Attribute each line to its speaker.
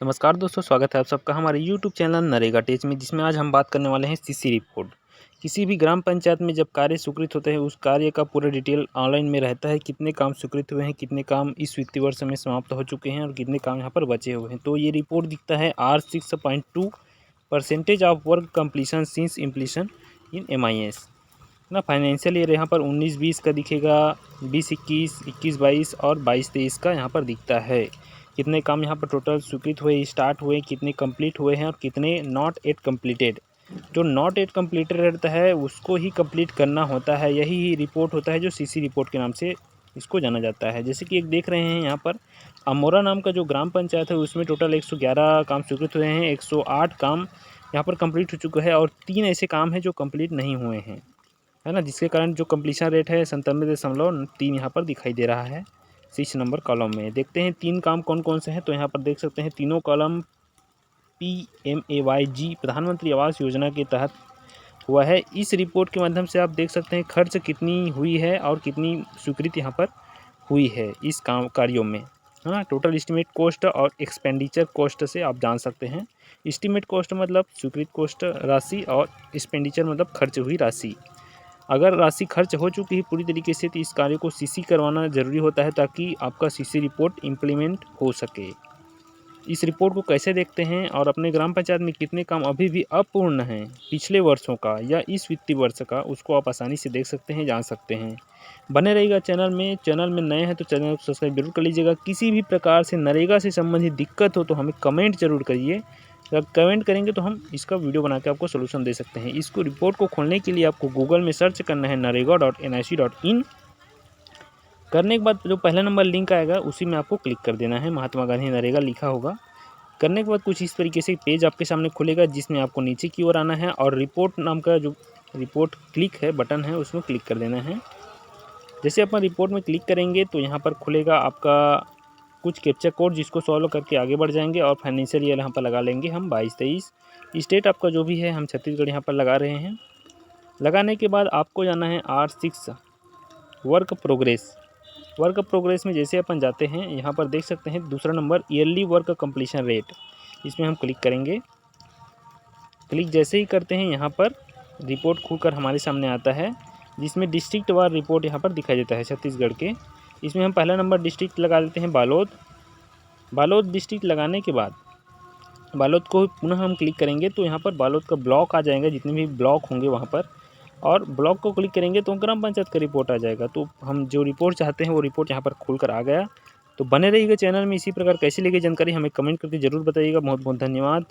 Speaker 1: नमस्कार दोस्तों, स्वागत है आप सबका हमारे YouTube चैनल नरेगा टेच में, जिसमें आज हम बात करने वाले हैं सीसी रिपोर्ट। किसी भी ग्राम पंचायत में जब कार्य स्वीकृत होते हैं, उस कार्य का पूरा डिटेल ऑनलाइन में रहता है। कितने काम स्वीकृत हुए हैं, कितने काम इस वित्तीय वर्ष में समाप्त हो चुके हैं और कितने काम यहाँ पर बचे हुए हैं। तो ये रिपोर्ट दिखता है R6.2 percentage of work completion since implementation in MIS ना। फाइनेंशियल ईयर यहाँ पर 19-20 का दिखेगा, 20-21, 21-22 और 22-23 का यहाँ पर दिखता है। कितने काम यहाँ पर टोटल स्वीकृत हुए, स्टार्ट हुए, कितने कंप्लीट हुए हैं और कितने नॉट एट कंप्लीटेड। जो नॉट एट कंप्लीटेड रहता है उसको ही कंप्लीट करना होता है। यही रिपोर्ट होता है जो सीसी रिपोर्ट के नाम से इसको जाना जाता है। जैसे कि एक देख रहे हैं यहाँ पर अमोरा नाम का जो ग्राम पंचायत है, उसमें टोटल 111 काम स्वीकृत हुए हैं, 108 काम यहाँ पर कंप्लीट हो चुका है और 3 ऐसे काम हैं जो कंप्लीट नहीं हुए हैं, है ना, जिसके कारण जो कंप्लीशन रेट है 97.3 यहाँ पर दिखाई दे रहा है 6 नंबर कॉलम में। देखते हैं 3 काम कौन कौन से हैं। तो यहाँ पर देख सकते हैं तीनों कॉलम PMAYG प्रधानमंत्री आवास योजना के तहत हुआ है। इस रिपोर्ट के माध्यम से आप देख सकते हैं खर्च कितनी हुई है और कितनी स्वीकृति यहाँ पर हुई है इस काम कार्यों में, है ना। टोटल एस्टिमेट कॉस्ट और एक्सपेंडिचर कॉस्ट से आप जान सकते हैं। एस्टिमेट कॉस्ट मतलब स्वीकृत कॉस्ट राशि और एक्सपेंडिचर मतलब खर्च हुई राशि। अगर राशि खर्च हो चुकी है पूरी तरीके से तो इस कार्य को सीसी करवाना ज़रूरी होता है, ताकि आपका सीसी रिपोर्ट इम्प्लीमेंट हो सके। इस रिपोर्ट को कैसे देखते हैं और अपने ग्राम पंचायत में कितने काम अभी भी अपूर्ण हैं पिछले वर्षों का या इस वित्तीय वर्ष का, उसको आप आसानी से देख सकते हैं, जान सकते हैं। बने रहिएगा चैनल में नए हैं तो चैनल को सब्सक्राइब जरूर कर लीजिएगा। किसी भी प्रकार से नरेगा से संबंधित दिक्कत हो तो हमें कमेंट जरूर करिए। अगर कमेंट करेंगे तो हम इसका वीडियो बना के आपको सोल्यूशन दे सकते हैं। इसको रिपोर्ट को खोलने के लिए आपको गूगल में सर्च करना है narega.nic.in। करने के बाद जो पहला नंबर लिंक आएगा उसी में आपको क्लिक कर देना है। महात्मा गांधी नरेगा लिखा होगा। करने के बाद कुछ इस तरीके से पेज आपके सामने खुलेगा, जिसमें आपको नीचे की ओर आना है और रिपोर्ट नाम का जो रिपोर्ट क्लिक है बटन है उसमें क्लिक कर देना है। जैसे अपन रिपोर्ट में क्लिक करेंगे तो यहाँ पर खुलेगा आपका कुछ कैप्चा कोड, जिसको सॉल्व करके आगे बढ़ जाएंगे और फाइनेंशियल ईयर यहाँ पर लगा लेंगे हम 22-23। स्टेट आपका जो भी है हम छत्तीसगढ़ यहाँ पर लगा रहे हैं। लगाने के बाद आपको जाना है R6 वर्क प्रोग्रेस में जैसे अपन जाते हैं यहाँ पर देख सकते हैं दूसरा number yearly work completion rate, इसमें हम क्लिक करेंगे। क्लिक जैसे ही करते हैं यहाँ पर रिपोर्ट खुलकर हमारे सामने आता है, जिसमें डिस्ट्रिक्ट वार रिपोर्ट यहाँ पर दिखाई देता है छत्तीसगढ़ के। इसमें हम पहला नंबर डिस्ट्रिक्ट लगा देते हैं बालोद डिस्ट्रिक्ट। लगाने के बाद बालोद को पुनः हम क्लिक करेंगे तो यहाँ पर बालोद का ब्लॉक आ जाएगा, जितने भी ब्लॉक होंगे वहाँ पर, और ब्लॉक को क्लिक करेंगे तो ग्राम पंचायत का रिपोर्ट आ जाएगा। तो हम जो रिपोर्ट चाहते हैं वो रिपोर्ट यहाँ पर खुलकर आ गया। तो बने रहिएगा चैनल में। इसी प्रकार कैसी लगी जानकारी हमें कमेंट करके ज़रूर बताइएगा। बहुत बहुत धन्यवाद।